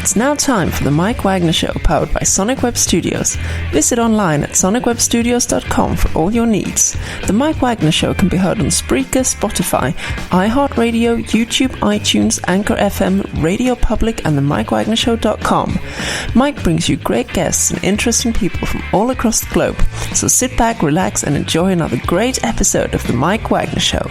It's now time for the Mike Wagner Show, powered by Sonic Web Studios. Visit online at sonicwebstudios.com for all your needs. The Mike Wagner Show can be heard on Spreaker, Spotify, iHeartRadio, YouTube, iTunes, Anchor FM, Radio Public, and the MikeWagnerShow.com. Mike brings you great guests and interesting people from all across the globe. So sit back, relax, and enjoy another great episode of the Mike Wagner Show.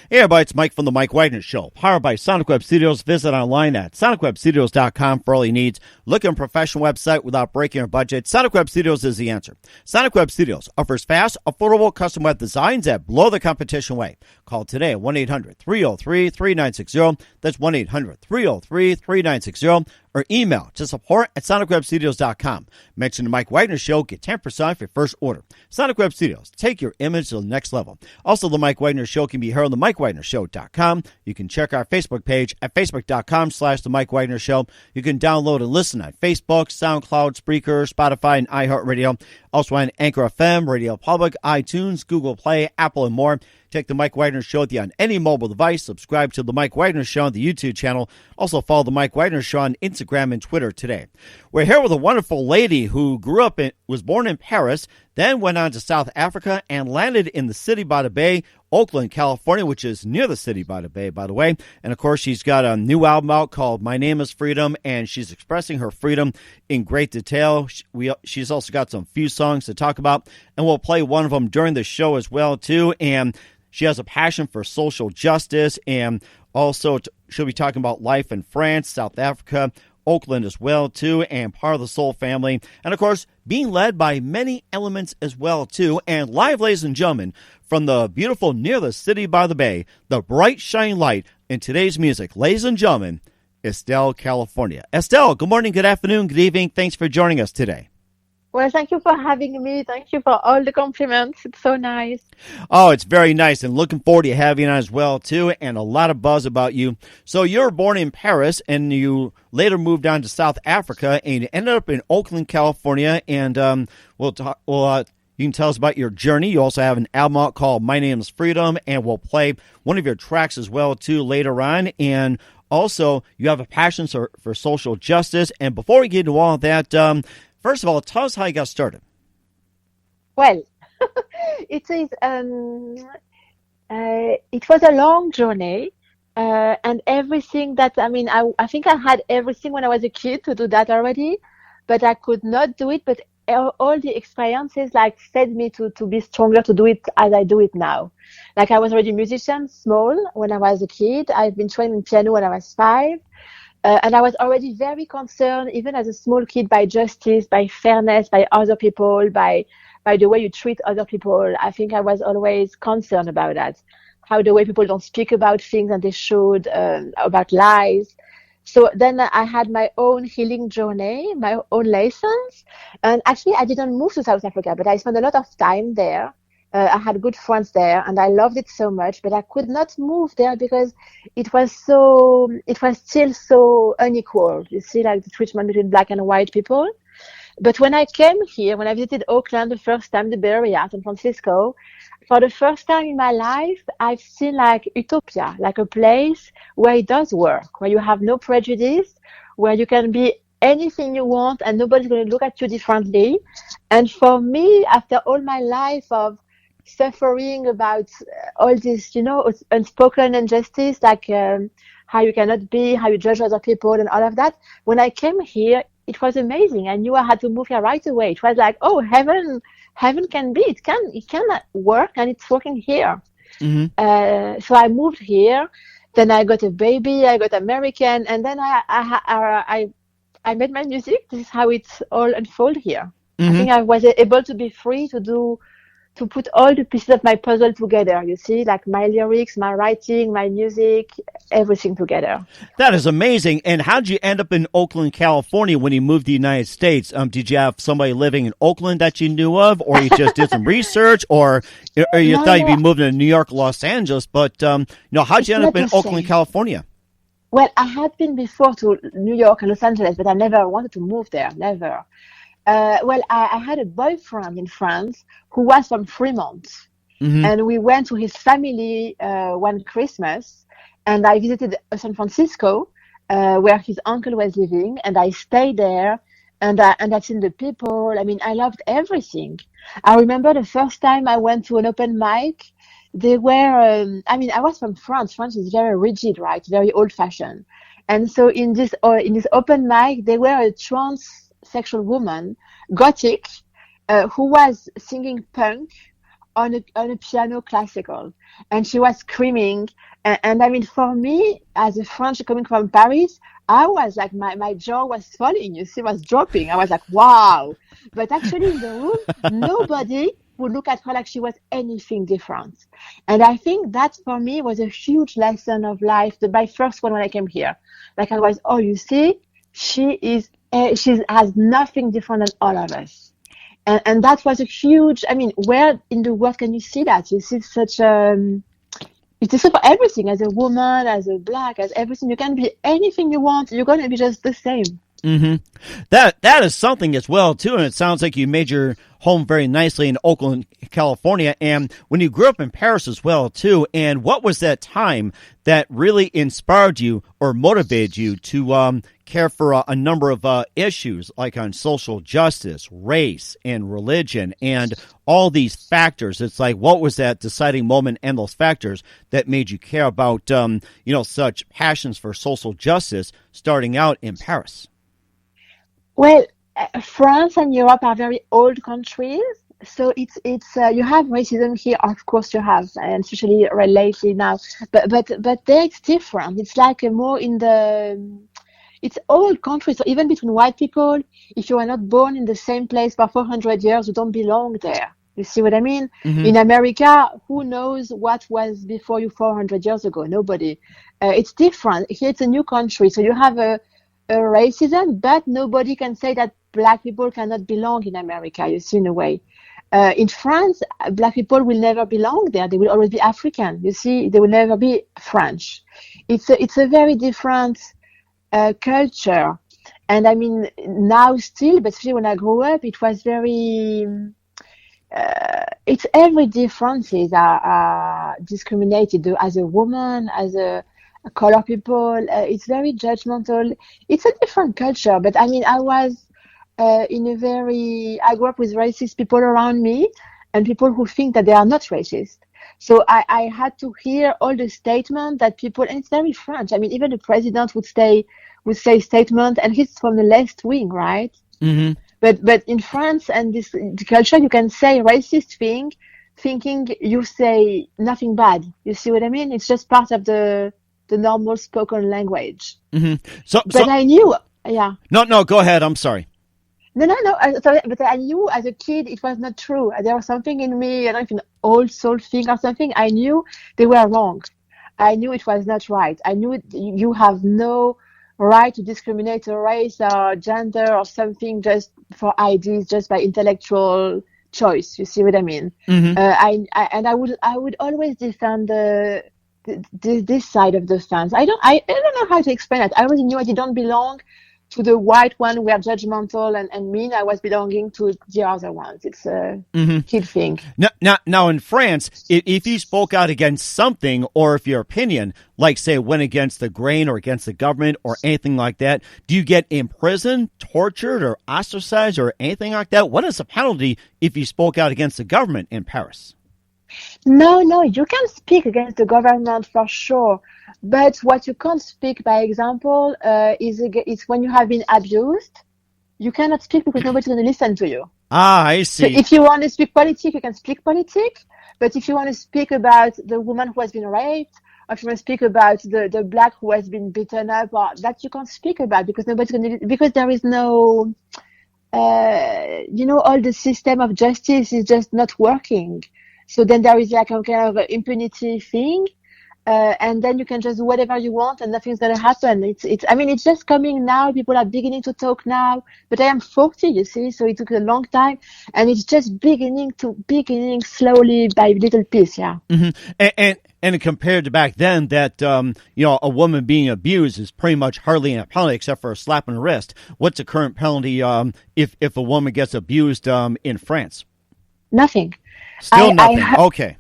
Hey everybody, it's Mike from the Mike Wagner Show, powered by Sonic Web Studios. Visit online at sonicwebstudios.com for all your needs. Looking for a professional website without breaking your budget? Sonic Web Studios is the answer. Sonic Web Studios offers fast, affordable custom web designs that blow the competition away. Call today at 1-800-303-3960. That's 1-800-303-3960. Or email to support at sonicwebstudios.com. Mention the Mike Wagner Show, get 10% off your first order. Sonic Web Studios, take your image to the next level. Also, the Mike Wagner Show can be heard on the MikeWagnerShow.com. You can check our Facebook page at facebook.com/the Mike Wagner Show. You can download and listen on Facebook, SoundCloud, Spreaker, Spotify, and iHeartRadio. Also on Anchor FM, Radio Public, iTunes, Google Play, Apple, and more. Take the Mike Wagner Show with you on any mobile device. Subscribe to the Mike Wagner Show on the YouTube channel. Also follow the Mike Wagner Show on Instagram and Twitter today. We're here with a wonderful lady who was born in Paris, then went on to South Africa and landed in the city by the bay, Oakland, California, which is near the city by the bay, by the way. And, of course, she's got a new album out called My Name is Freedom, and she's expressing her freedom in great detail. She's also got some few songs to talk about, and we'll play one of them during the show as well, too. And she has a passion for social justice, and also she'll be talking about life in France, South Africa, Oakland as well, too, and part of the Soul family. And, of course, being led by many elements as well, too. And live, ladies and gentlemen, from the beautiful near the city by the bay, the bright, shining light in today's music, ladies and gentlemen, Estelle, California. Estelle, good morning, good afternoon, good evening. Thanks for joining us today. Well, thank you for having me. Thank you for all the compliments. It's so nice. Oh, it's very nice, and looking forward to having you on as well, too, and a lot of buzz about you. So you were born in Paris, and you later moved on to South Africa, and you ended up in Oakland, California, and you can tell us about your journey. You also have an album out called My Name is Freedom, and we'll play one of your tracks as well, too, later on, and also you have a passion for social justice. And before we get into all of that, first of all, tell us how you got started. Well, it was a long journey, and everything that, I think I had everything when I was a kid to do that already, but I could not do it. But all the experiences fed me to be stronger, to do it as I do it now. Like, I was already a musician, small, when I was a kid. I've been trained in piano when I was 5. And I was already very concerned, even as a small kid, by justice, by fairness, by other people, by the way you treat other people. I think I was always concerned about that, how the way people don't speak about things and they should, about lies. So then I had my own healing journey, my own lessons. And actually, I didn't move to South Africa, but I spent a lot of time there. I had good friends there, and I loved it so much, but I could not move there because it was still so unequal. You see, like the treatment between black and white people. But when I came here, when I visited Oakland the first time, the Bay Area, San Francisco, for the first time in my life, I've seen like utopia, like a place where it does work, where you have no prejudice, where you can be anything you want and nobody's going to look at you differently. And for me, after all my life of suffering about all this, unspoken injustice, like how you cannot be, how you judge other people and all of that, when I came here, it was amazing. I knew I had to move here right away. It was like, oh, heaven can be. It can work, and it's working here. Mm-hmm. So I moved here. Then I got a baby. I got American, and then I made my music. This is how it's all unfolded here. Mm-hmm. I think I was able to be free to put all the pieces of my puzzle together, you see, like my lyrics, my writing, my music, everything together. That is amazing. And how did you end up in Oakland, California when you moved to the United States? Did you have somebody living in Oakland that you knew of, or you just did some research, or you thought you'd be moving to New York, Los Angeles? But, how did you end up in Oakland, California? Well, I had been before to New York and Los Angeles, but I never wanted to move there, never. I had a boyfriend in France who was from Fremont. And we went to his family one Christmas, and I visited San Francisco, where his uncle was living, and I stayed there, and I've seen the people. I mean, I loved everything. I remember the first time I went to an open mic. They were, I mean, I was from France. France is very rigid, right? Very old-fashioned. And so in this open mic, they were a transsexual woman, gothic, who was singing punk on a piano classical, and she was screaming. And I mean, for me, as a French coming from Paris, I was like, my jaw was falling, you see, was dropping. I was like, wow. But actually in the room, nobody would look at her like she was anything different. And I think that for me was a huge lesson of life. My first one when I came here, like I was, oh, you see, she has nothing different than all of us. And that was a huge, I mean, where in the world can you see that? You see such it's the same for everything, as a woman, as a black, as everything. You can be anything you want. You're going to be just the same. Mm-hmm. That is something as well, too, and it sounds like you made your home very nicely in Oakland, California, and when you grew up in Paris as well, too, and what was that time that really inspired you or motivated you to care for a number of issues like on social justice, race, and religion, and all these factors? It's like, what was that deciding moment and those factors that made you care about, such passions for social justice starting out in Paris? Well, France and Europe are very old countries, so it's you have racism here, of course you have, and especially lately now. But there it's different. It's like more in it's old countries. So even between white people, if you are not born in the same place for 400 years, you don't belong there. You see what I mean? Mm-hmm. In America, who knows what was before you 400 years ago? Nobody. It's different. Here it's a new country, so you have a racism, but nobody can say that black people cannot belong in America, you see, in a way. In France, black people will never belong there. They will always be African, you see. They will never be French. It's a very different culture. And I mean, now still, but especially when I grew up, it was very... it's every differences are discriminated as a woman, as a color people. It's very judgmental. It's a different culture, but I mean, I was I grew up with racist people around me and people who think that they are not racist. So I had to hear all the statements that people, and it's very French. I mean, even the president would say statement, and he's from the left wing, right? Mm-hmm. But in France and the culture, you can say racist thing, thinking you say nothing bad. You see what I mean? It's just part of the normal spoken language. Mm-hmm. But I knew, yeah. No, go ahead. I'm sorry. No. Sorry, but I knew as a kid it was not true. There was something in me, I don't know if an old soul thing or something. I knew they were wrong. I knew it was not right. I knew you have no right to discriminate a race or gender or something just for ideas, just by intellectual choice. You see what I mean? Mm-hmm. I would always defend this side of the fence. I don't know how to explain it. I always knew I didn't belong to the white one who are judgmental and mean. I was belonging to the other ones. It's a kid thing. Now in France, if you spoke out against something, or if your opinion, like say, went against the grain or against the government or anything like that, do you get imprisoned, tortured, or ostracized, or anything like that? What is the penalty if you spoke out against the government in Paris? No, you can speak against the government for sure. But what you can't speak, by example, is when you have been abused. You cannot speak because nobody's going to listen to you. Ah, I see. So if you want to speak politics, you can speak politics. But if you want to speak about the woman who has been raped, or if you want to speak about the black who has been beaten up, or that you can't speak about because nobody's going to, because there is no, all the system of justice is just not working. So then there is like a kind of impunity thing. And then you can just do whatever you want and nothing's going to happen. It's just coming now. People are beginning to talk now, but I am 40, you see, so it took a long time, and it's just beginning slowly by little piece. Yeah. Mm-hmm. And compared to back then, that, a woman being abused is pretty much hardly a penalty except for a slap on the wrist. What's the current penalty, if a woman gets abused, in France? Nothing. Still nothing. Okay.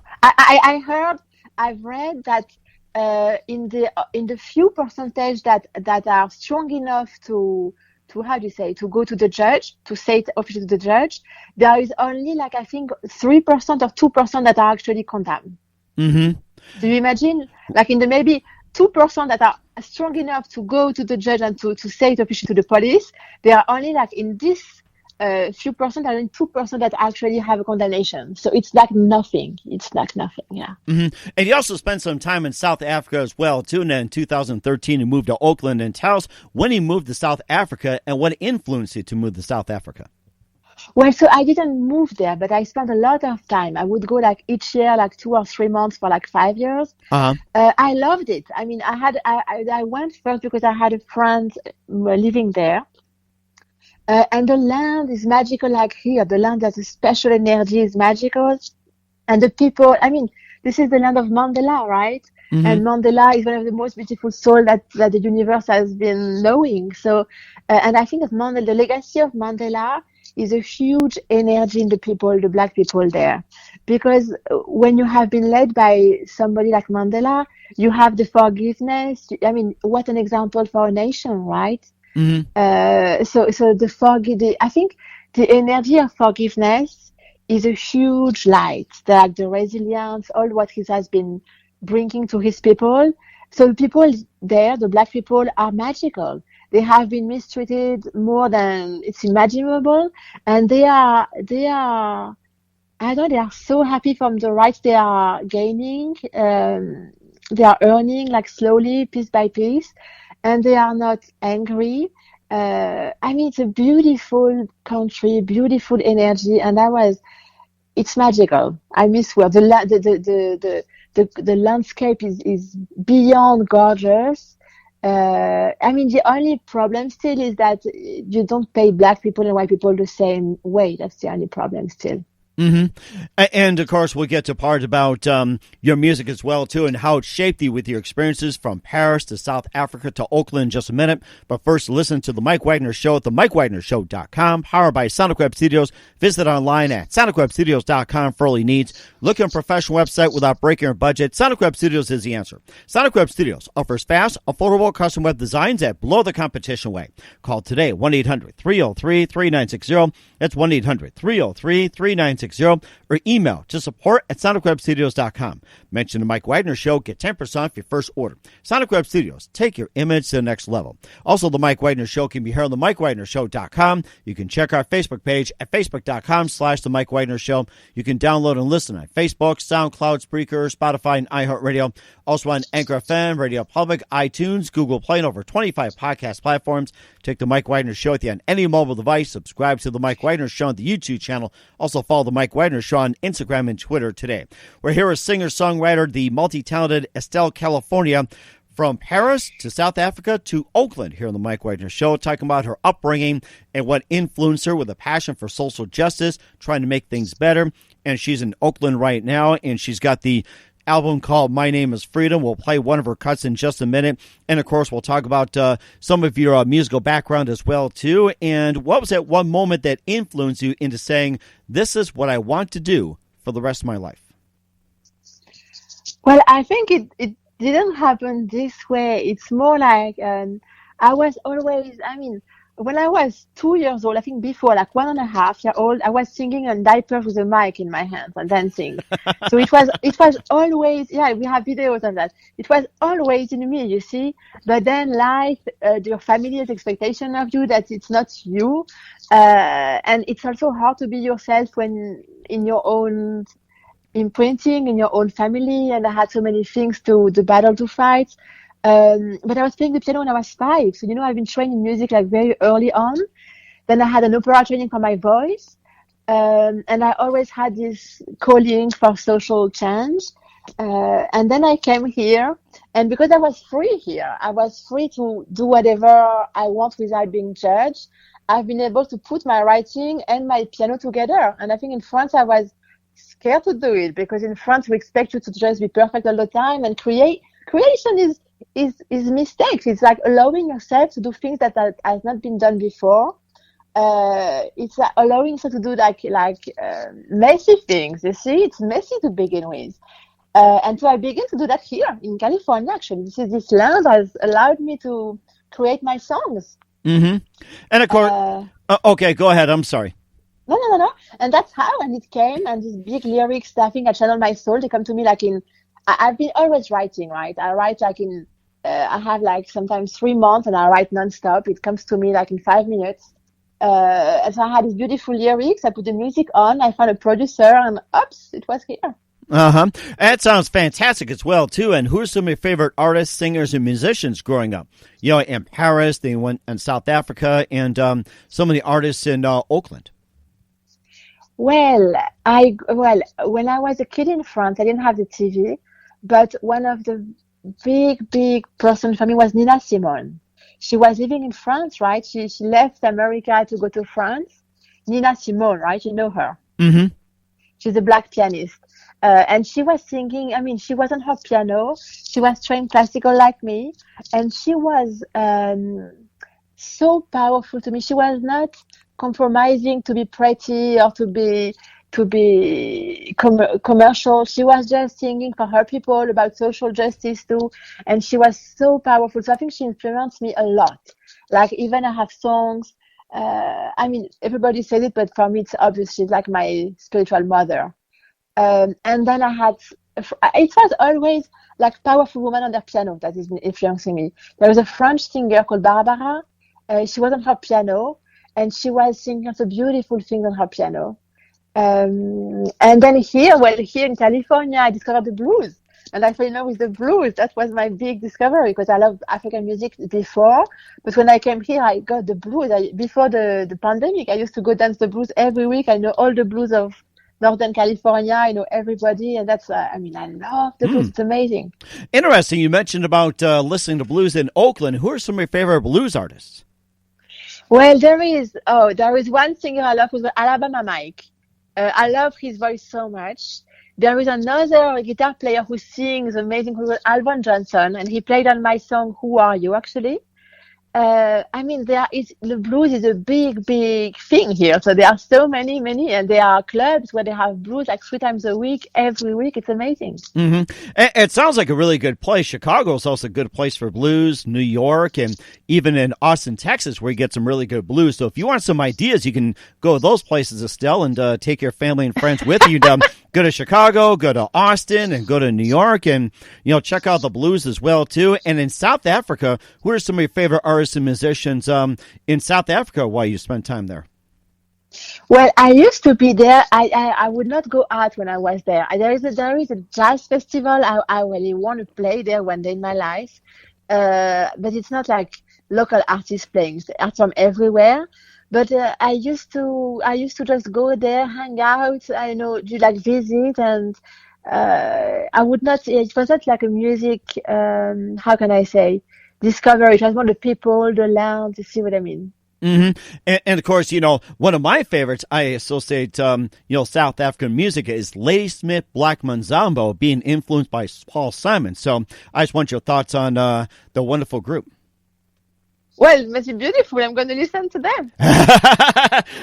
I've read that in the few percentage that are strong enough to how do you say, to go to the judge, to say it officially to the judge, there is only like I think 3% or 2% that are actually condemned. Mm-hmm. Do you imagine? Like in the maybe 2% that are strong enough to go to the judge and to say it officially to the police, there are only like in this few percent, and 2% that actually have a condemnation. So it's like nothing. It's like nothing. Yeah. Mm-hmm. And you also spent some time in South Africa as well, too. And then in 2013, he moved to Oakland. And tell us when he moved to South Africa and what influenced you to move to South Africa. Well, so I didn't move there, but I spent a lot of time. I would go like each year, like 2 or 3 months for like 5 years. Uh-huh. I loved it. I mean, I went first because I had a friend living there. And the land is magical like here. The land has a special energy, is magical. And the people, I mean, this is the land of Mandela, right? Mm-hmm. And Mandela is one of the most beautiful souls that the universe has been knowing. So, and I think that Mandela, the legacy of Mandela is a huge energy in the people, the black people there. Because when you have been led by somebody like Mandela, you have the forgiveness. I mean, what an example for a nation, right? Mm-hmm. I think the energy of forgiveness is a huge light, like the resilience, all what he has been bringing to his people. So the people there, the black people, are magical. They have been mistreated more than it's imaginable, and they are I know they are so happy from the rights they are gaining. They are earning like slowly, piece by piece. And they are not angry. I mean, it's a beautiful country, beautiful energy, and it's magical. I miss where the landscape is beyond gorgeous. I mean, the only problem still is that you don't pay black people and white people the same way. That's the only problem still. Mm-hmm. And, of course, we'll get to part about your music as well, too, and how it shaped you with your experiences from Paris to South Africa to Oakland in just a minute. But first, listen to The Mike Wagner Show at themikewagnershow.com, powered by Sonic Web Studios. Visit online at sonicwebstudios.com for all your needs. Look at a professional website without breaking your budget. Sonic Web Studios is the answer. Sonic Web Studios offers fast, affordable custom web designs at below the competition way. Call today, 1-800-303-3960. That's 1-800-303-3960. Or email to support@sonicwebstudios.com. Mention the Mike Wagner Show. Get 10% off your first order. Sonic Web Studios. Take your image to the next level. Also, the Mike Wagner Show can be heard on the MikeWagnerShow.com. You can check our Facebook page at Facebook.com/The Mike Wagner Show. You can download and listen on Facebook, SoundCloud, Spreaker, Spotify, and iHeartRadio. Also on Anchor FM, Radio Public, iTunes, Google Play, and over 25 podcast platforms. Take the Mike Wagner Show with you on any mobile device. Subscribe to the Mike Wagner Show on the YouTube channel. Also follow the Mike Wagner Show on Instagram and Twitter today. We're here with singer-songwriter, the multi-talented Estelle, California. From Paris to South Africa to Oakland here on the Mike Wagner Show, talking about her upbringing and what influenced her with a passion for social justice, trying to make things better. And she's in Oakland right now, and she's got the album called My Name is Freedom. We'll play one of her cuts in just a minute. And, of course, we'll talk about some of your musical background as well, too. And what was that one moment that influenced you into saying, this is what I want to do for the rest of my life? Well, I think it didn't happen this way. It's more like I was always, I mean, when I was 2 years old, I think before, like 1.5 years old, I was singing on diapers with a mic in my hands and dancing. So it was always, yeah, we have videos of that. It was always in me, you see. But then life, your family's expectation of you that it's not you. And it's also hard to be yourself when in your own imprinting, in your own family. And I had so many things the battle to fight. But I was playing the piano when I was 5. So, I've been trained in music like very early on. Then I had an opera training for my voice. And I always had this calling for social change. And then I came here. And because I was free here, I was free to do whatever I want without being judged. I've been able to put my writing and my piano together. And I think in France, I was scared to do it because in France, we expect you to just be perfect all the time. And creation is mistakes. It's like allowing yourself to do things that has not been done before. it's allowing her to do messy things. You see, it's messy to begin with. And so I began to do that here in California, actually. This land has allowed me to create my songs. Mm-hmm. And of course, okay, go ahead. I'm sorry. No. And that's how, and it came, and these big lyrics, I think I channel my soul. They come to me I've been always writing, right? I write I have sometimes 3 months and I write nonstop. It comes to me in 5 minutes. And so I had these beautiful lyrics. I put the music on. I found a producer, and oops, it was here. Uh-huh. That sounds fantastic as well, too. And who are some of your favorite artists, singers, and musicians growing up? In Paris, they went in South Africa, and some of the artists in Oakland. Well, when I was a kid in France, I didn't have the TV, but one of the big person for me was Nina Simone. She was living in France, right? She left America to go to France. Nina Simone, right? You know her. Mm-hmm. She's a black pianist. And she was singing, she was on her piano. She was trained classical like me. And she was so powerful to me. She was not compromising to be pretty or to be commercial. She was just singing for her people about social justice too. And she was so powerful. So I think she influenced me a lot. Even I have songs. Everybody says it, but for me, it's obvious. She's like my spiritual mother. And then it was always powerful women on their piano that has been influencing me. There was a French singer called Barbara. She was on her piano and she was singing so beautiful things on her piano. And then here in California, I discovered the blues and I fell in love with the blues. That was my big discovery because I loved African music before. But when I came here, I got the blues. Before the pandemic, I used to go dance the blues every week. I know all the blues of Northern California, I know everybody, and that's, I love the blues. It's amazing. Interesting. You mentioned about listening to blues in Oakland. Who are some of your favorite blues artists? Well, there is one singer I love who's Alabama Mike. I love his voice so much. There is another guitar player who sings amazing, who's Alvin Johnson, and he played on my song, Who Are You, actually. The blues is a big thing here. So there are so many, and there are clubs where they have blues 3 times a week, every week. It's amazing. Mm-hmm. It sounds like a really good place. Chicago is also a good place for blues, New York, and even in Austin, Texas, where you get some really good blues. So if you want some ideas, you can go to those places, Estelle, and take your family and friends with you. Go to Chicago, go to Austin, and go to New York, and check out the blues as well, too. And in South Africa, who are some of your favorite artists and musicians in South Africa while you spent time there? Well, I used to be there. I would not go out when I was there. There is a jazz festival. I really want to play there one day in my life, but it's not like local artists playing. They are from everywhere. But I used to just go there, hang out. Do visit, and I would not. It was not like a music. How can I say? Discovery. It was more the people, the land. You see what I mean? Mm-hmm. And of course, one of my favorites, I associate, South African music is Ladysmith Black Manzambo being influenced by Paul Simon. So I just want your thoughts on the wonderful group. Well, it must be beautiful. I'm going to listen to them.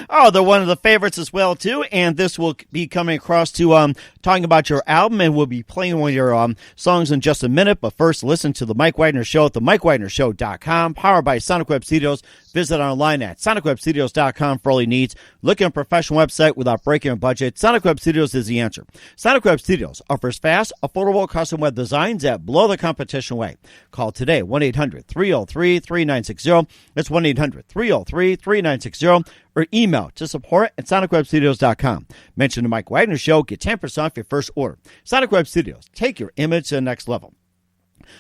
Oh, they're one of the favorites as well, too. And this will be coming across to talking about your album, and we'll be playing one of your songs in just a minute. But first, listen to The Mike Wagner Show at themikewagnershow.com, powered by Sonic Web Studios. Visit online at sonicwebstudios.com for all your needs. Look at a professional website without breaking a budget. Sonic Web Studios is the answer. Sonic Web Studios offers fast, affordable custom web designs that blow the competition away. Call today, 1-800-303-3960. That's 1-800-303-3960. Or email to support@sonicwebstudios.com. Mention the Mike Wagner Show. Get 10% off your first order. Sonic Web Studios. Take your image to the next level.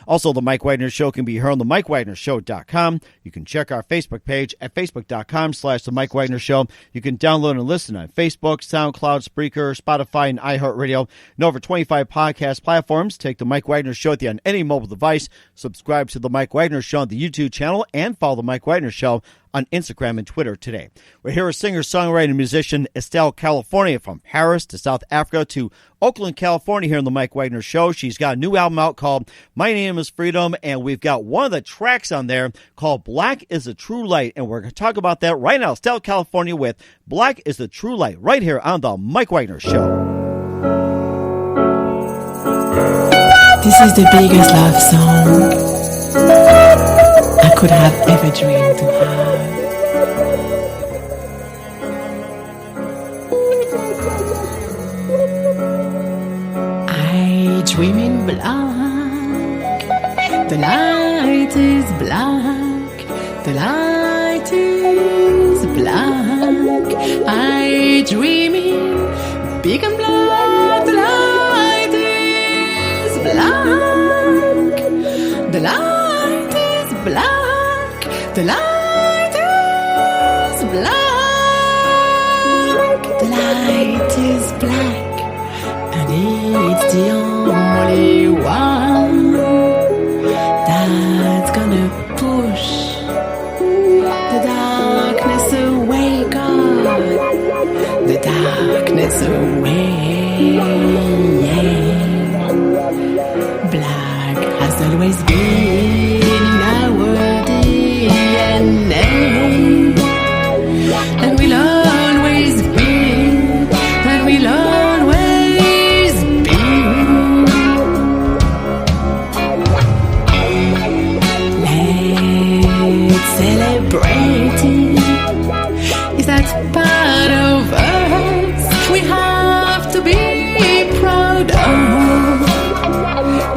Also, The Mike Wagner Show can be heard on themikewagnershow.com. You can check our Facebook page at facebook.com/The Mike Wagner Show. You can download and listen on Facebook, SoundCloud, Spreaker, Spotify, and iHeartRadio. And over 25 podcast platforms. Take The Mike Wagner Show with you on any mobile device. Subscribe to The Mike Wagner Show on the YouTube channel and follow The Mike Wagner Show on Instagram and Twitter today. We're here with singer, songwriter, and musician Estelle, California, from Paris to South Africa to Oakland, California, here on the Mike Wagner Show. She's got a new album out called My Name is Freedom, and we've got one of the tracks on there called Black is the True Light, and we're going to talk about that right now. Estelle, California, with Black is the True Light, right here on the Mike Wagner Show. This is the biggest love song I could have ever dreamed to have. I dream in black. The light is black. The light is black. I dream in big and black. The light is black. The light is black. The light is black. The light is black. And it's the only one that's gonna push the darkness away, God. The darkness away. Black has always been in our DNA, and will always be, and will always be. Let's celebrate it. Is that part of us we have to be proud of?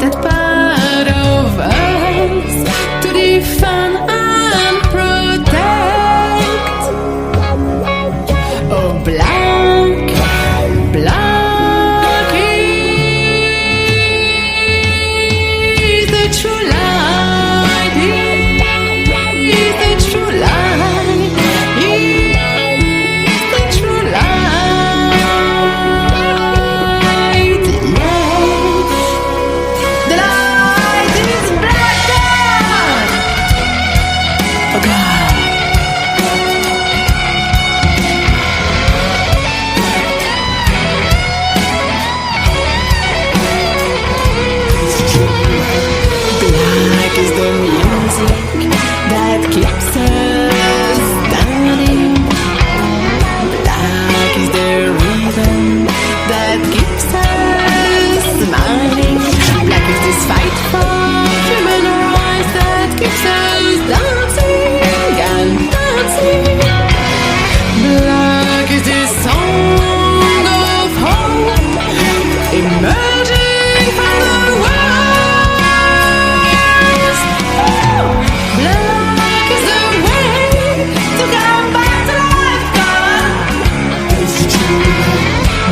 That part of us to defend and protect. Oh, black, black is the true light. Is the true light. Is the true light. Yeah. The light is black, God. Oh, God. Black is the music that keeps us standing. Black is the rhythm that keeps us smiling. Black is this fight for human rights that keeps us dancing and dancing. Black is this song of hope emerging from the west. Black is the way to come back to life, God.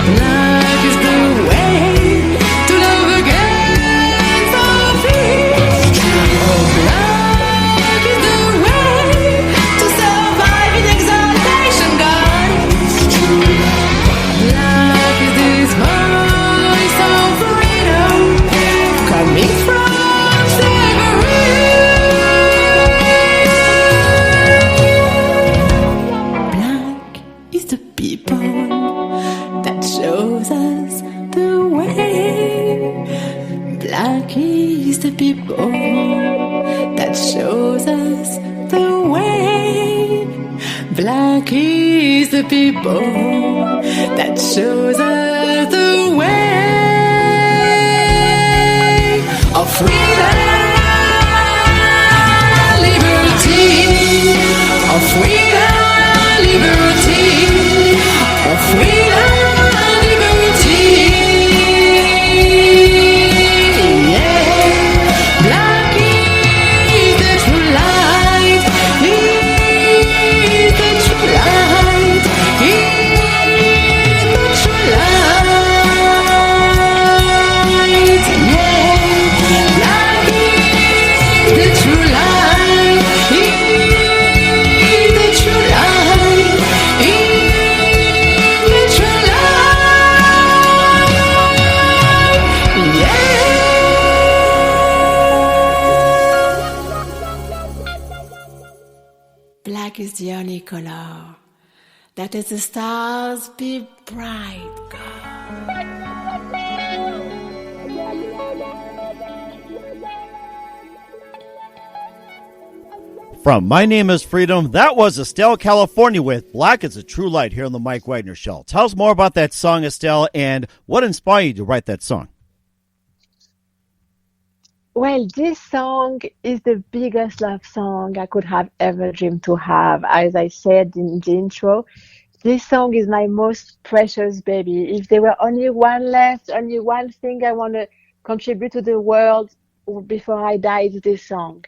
Black is the way to love again, Sophie. Oh, black is the way to survive in exaltation, God. Black is this voice of freedom coming from slavery. Black is the people that shows us the way. Black is the people that shows us the way. Black is the people that shows us the way of freedom, liberty, of freedom, liberty, of freedom, liberty. Yeah, black is the true light. Is the true light. Is the true light. is the only color. That is the stars be bright, God. From My Name is Freedom, that was Estelle, California with Black is a True Light here on the Mike Wagner Show. Tell us more about that song, Estelle, and what inspired you to write that song? Well, this song is the biggest love song I could have ever dreamed to have. As I said in the intro, this song is my most precious baby. If there were only one left, only one thing I want to contribute to the world before I die, it's this song.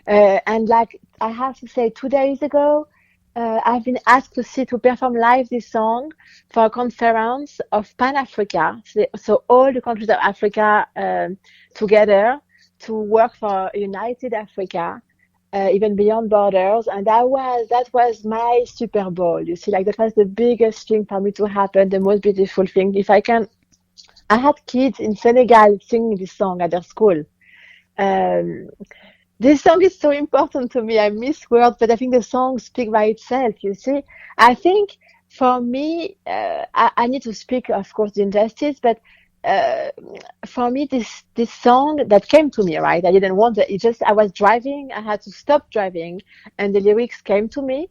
And like I have to say, 2 days ago, I've been asked to perform live this song for a conference of Pan Africa. So all the countries of Africa together to work for United Africa, even beyond borders. And that was my Super Bowl. You see, like that was the biggest thing for me to happen, the most beautiful thing. I had kids in Senegal singing this song at their school. This song is so important to me. I miss words, but I think the song speaks by itself, you see. I think for me, I need to speak, of course, the injustice, but for me, this song that came to me, right? I didn't want it. I was driving. I had to stop driving, and the lyrics came to me.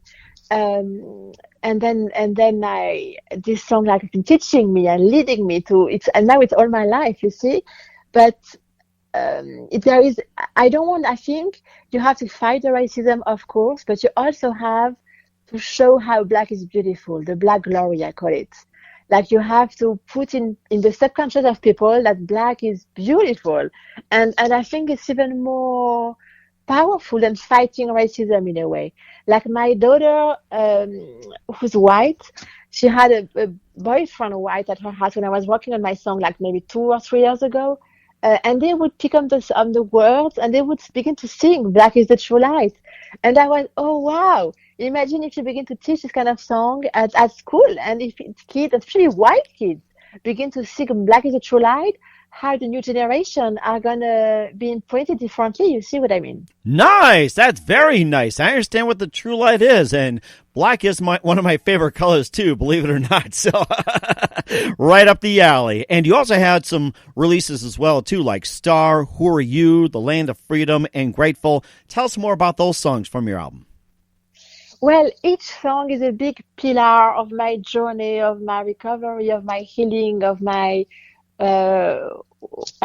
And then this song like has been teaching me and leading me to it, and now it's all my life, you see. But I think you have to fight the racism, of course, but you also have to show how Black is beautiful, the Black glory, I call it. Like you have to put in the subconscious of people that Black is beautiful. And I think it's even more powerful than fighting racism in a way. Like my daughter, who's white, she had a boyfriend white at her house when I was working on my song like maybe 2 or 3 years ago. And they would pick up the words and they would begin to sing Black is the True Light. And I was, oh, wow. Imagine if you begin to teach this kind of song at school, and if it's kids, especially white kids, begin to sing Black is the True Light, how the new generation are going to be imprinted differently. You see what I mean? Nice. That's very nice. I understand what the true light is, and black is one of my favorite colors too, believe it or not. So right up the alley. And you also had some releases as well too, like Star, Who Are You, The Land of Freedom, and Grateful. Tell us more about those songs from your album. Well, each song is a big pillar of my journey, of my recovery, of my healing, of my a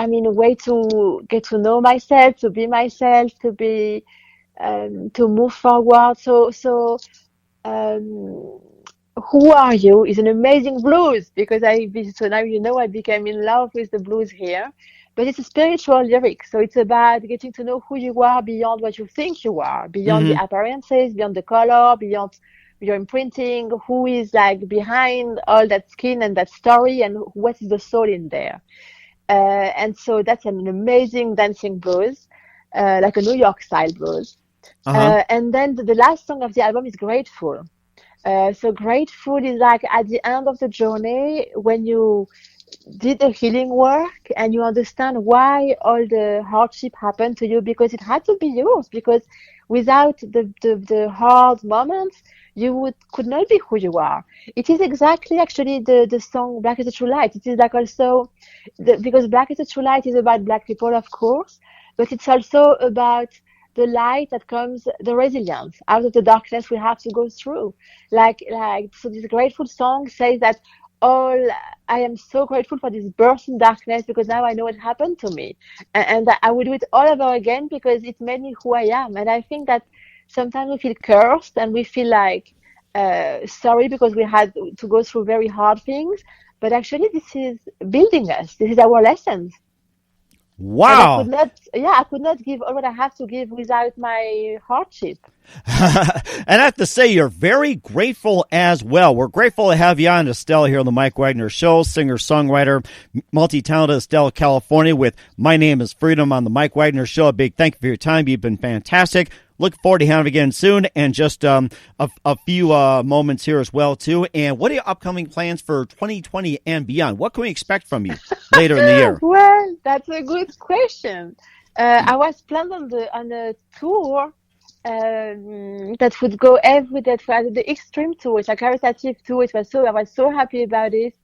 way to get to know myself, to be myself, to be, to move forward. So, Who Are You is an amazing blues because so now I became in love with the blues here, but it's a spiritual lyric. So it's about getting to know who you are beyond what you think you are, beyond the appearances, beyond the color, beyond your imprinting, who is like behind all that skin and that story, and what is the soul in there. And so that's an amazing dancing blues, like a New York style blues. And then the last song of the album is Grateful. So Grateful is like at the end of the journey when you did the healing work and you understand why all the hardship happened to you, because it had to be yours, because without the hard moments, you could not be who you are. It is exactly actually the song Black is the True Light. It is like also, because Black is the True Light is about Black people, of course, but it's also about the light that comes, the resilience out of the darkness we have to go through. So this Grateful song says that I am so grateful for this birth in darkness because now I know what happened to me. And I will do it all over again because it made me who I am. And I think that sometimes we feel cursed and we feel like sorry because we had to go through very hard things. But actually, this is building us. This is our lessons. Wow. And I could not give all what I have to give without my hardship. And I have to say, you're very grateful as well. We're grateful to have you on, Estelle, here on the Mike Wagner Show, singer-songwriter, multi-talented Estelle, California, with My Name is Freedom on the Mike Wagner Show. A big thank you for your time. You've been fantastic. Look forward to having you again soon, and just a few moments here as well, too. And what are your upcoming plans for 2020 and beyond? What can we expect from you later in the year? Well, that's a good question. I was planned on a tour that would go every day for the extreme tour, it's a caritative tour. I was so happy about it.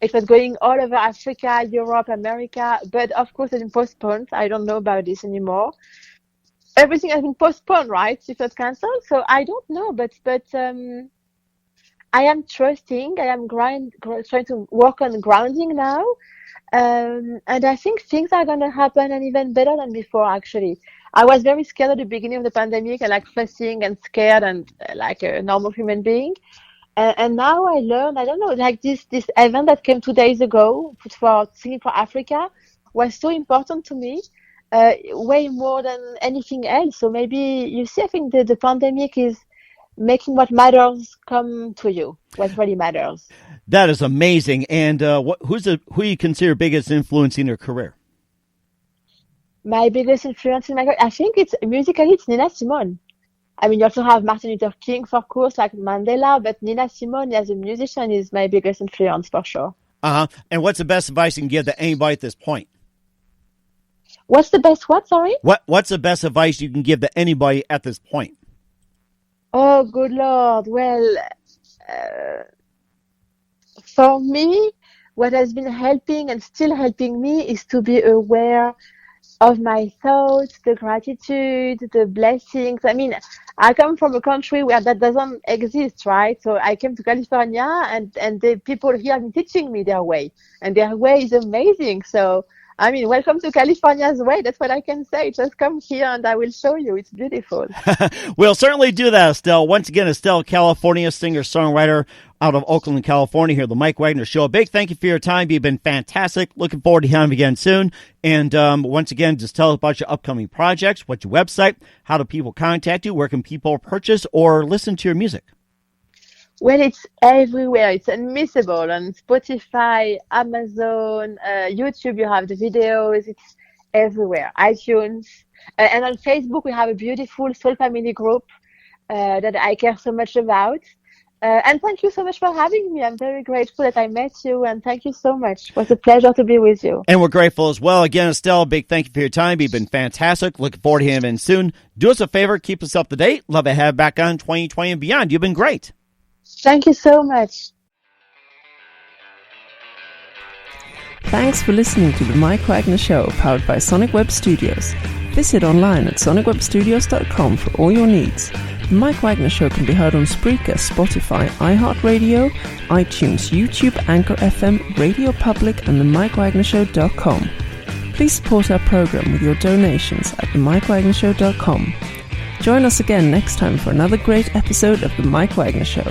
It was going all over Africa, Europe, America, but of course it's been postponed. I don't know about this anymore. Everything has been postponed, right? It was cancelled, so I don't know. But I am trusting. I am trying to work on grounding now, and I think things are going to happen and even better than before. Actually, I was very scared at the beginning of the pandemic, and like fussing and scared and like a normal human being. And now I learned, I don't know, like this event that came 2 days ago for Singing for Africa was so important to me, way more than anything else. So maybe, you see, I think the pandemic is making what matters come to you, what really matters. That is amazing. And who you consider biggest influence in your career? My biggest influence in my career, I think it's musically, it's Nina Simone. I mean, you also have Martin Luther King, of course, like Mandela, but Nina Simone as a musician is my biggest influence for sure. And what's the best advice you can give to anybody at this point? What's the best what, sorry? What's the best advice you can give to anybody at this point? Oh, good Lord. Well, for me, what has been helping and still helping me is to be aware of my thoughts, the gratitude, the blessings. I mean, I come from a country where that doesn't exist, right? So I came to California, and the people here have been teaching me their way, and their way is amazing. So, I mean, welcome to California's way. That's what I can say. Just come here and I will show you. It's beautiful. We'll certainly do that, Estelle. Once again, Estelle, California, singer-songwriter out of Oakland, California, here, the Mike Wagner Show. A big thank you for your time. You've been fantastic. Looking forward to having you again soon. And once again, just tell us about your upcoming projects, what's your website, how do people contact you, where can people purchase or listen to your music? Well, it's everywhere. It's unmissable on Spotify, Amazon, YouTube. You have the videos. It's everywhere. iTunes, and on Facebook we have a beautiful Soul Family group that I care so much about. And thank you so much for having me. I'm very grateful that I met you, and thank you so much. It was a pleasure to be with you. And we're grateful as well. Again, Estelle, big thank you for your time. You've been fantastic. Looking forward to having you soon. Do us a favor, keep us up to date. Love to have you back on 2020 and beyond. You've been great. Thank you so much. Thanks for listening to the Mike Wagner Show, powered by Sonic Web Studios. Visit online at sonicwebstudios.com for all your needs. The Mike Wagner Show can be heard on Spreaker, Spotify, iHeartRadio, iTunes, YouTube, Anchor FM, Radio Public, and themikewagnershow.com. Please support our program with your donations at themikewagnershow.com. Join us again next time for another great episode of The Mike Wagner Show.